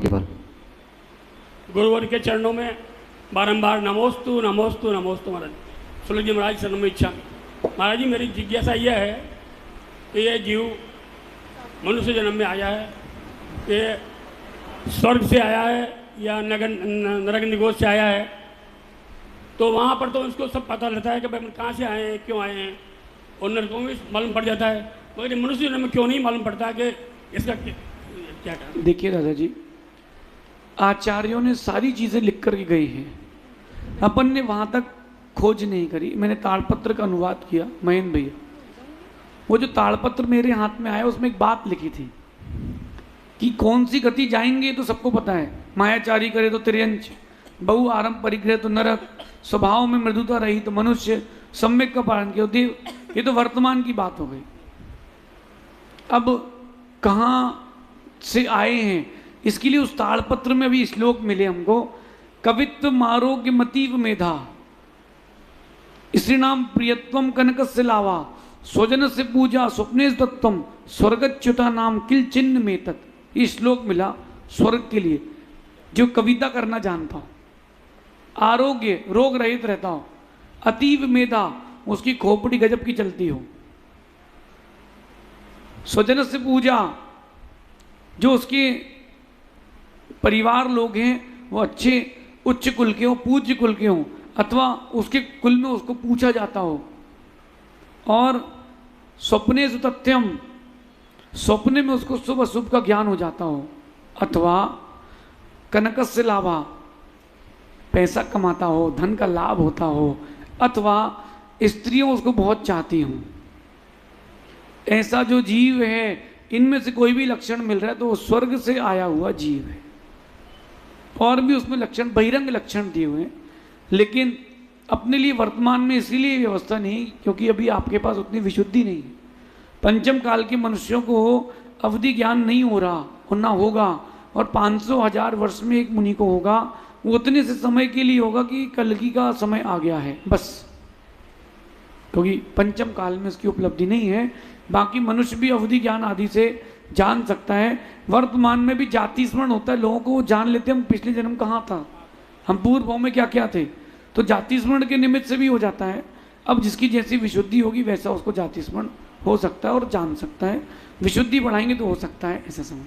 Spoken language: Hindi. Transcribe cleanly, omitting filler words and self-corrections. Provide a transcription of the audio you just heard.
केवल। गुरुवर के चरणों में बारंबार नमोस्तु नमोस्तु नमोस्तु महाराज। सुलभ जी महाराज शरण में इच्छा। महाराज जी मेरी जिज्ञासा यह है कि ये जीव मनुष्य जन्म में आया है, ये स्वर्ग से आया है या नरक निगोद से आया है, तो वहाँ पर तो उसको सब पता रहता है कि भाई कहाँ से आए हैं, क्यों आए हैं, और नरकों में मालूम पड़ जाता है, मगर मनुष्य जन्म में क्यों नहीं मालूम पड़ता कि इसका क्या कारण। देखिए दादाजी, आचार्यों ने सारी चीज़ें लिख कर के गई हैं, अपन ने वहाँ तक खोज नहीं करी। मैंने ताड़पत्र का अनुवाद किया महेंद्र भैया, वो जो ताड़पत्र मेरे हाथ में आया उसमें एक बात लिखी थी कि कौन सी गति जाएंगे तो सबको पता है। मायाचारी करे तो त्रियंच, बहु आरंभ परिग्रह तो नरक, स्वभाव में मृदुता रही तो मनुष्य, सम्यक का पालन किया देव। ये तो वर्तमान की बात हो गई। अब कहाँ से आए हैं इसके लिए उस ताड़पत्र में अभी श्लोक मिले हमको। कवित्व मारोग्य मतीव मेधा, स्त्री नाम प्रियत्वम कनक से लावा, स्वजन से पूजा स्वप्ने तत्वम, स्वर्गच्युता नाम किल चिन्ह में तत्। ये श्लोक मिला स्वर्ग के लिए जो कविता करना जानता हो, आरोग्य रोग रहित रहता हो, अतीव मेधा उसकी खोपड़ी गजब की चलती हो, स्वजन से पूजा जो उसके परिवार लोग हैं वो अच्छे उच्च कुल के हों, पूज्य कुल के हों, अथवा उसके कुल में उसको पूछा जाता हो, और स्वप्ने सुतथ्यम स्वप्ने में उसको शुभ अशुभ का ज्ञान हो जाता हो, अथवा कनक से लाभा पैसा कमाता हो, धन का लाभ होता हो, अथवा स्त्रियों उसको बहुत चाहती हूँ। ऐसा जो जीव है इनमें से कोई भी लक्षण मिल रहा है तो वो स्वर्ग से आया हुआ जीव है। और भी उसमें लक्षण बहिरंग लक्षण दिए हुए हैं, लेकिन अपने लिए वर्तमान में इसीलिए व्यवस्था नहीं क्योंकि अभी आपके पास उतनी विशुद्धि नहीं है। पंचम काल के मनुष्यों को अवधि ज्ञान नहीं हो रहा और ना होगा, और 500,000 वर्ष में एक मुनि को होगा, वो उतने से समय के लिए होगा कि कलगी का समय आ गया है बस, क्योंकि पंचम काल में उसकी उपलब्धि नहीं है। बाकी मनुष्य भी अवधि ज्ञान आदि से जान सकता है। वर्तमान में भी जाति स्मरण होता है लोगों को, वो जान लेते हैं हम पिछले जन्म कहाँ था, हम पूर्व भाव में क्या क्या थे, तो जाति स्मरण के निमित्त से भी हो जाता है। अब जिसकी जैसी विशुद्धि होगी वैसा उसको जाति स्मरण हो सकता है और जान सकता है। विशुद्धि बढ़ाएंगे तो हो सकता है, ऐसा समझ।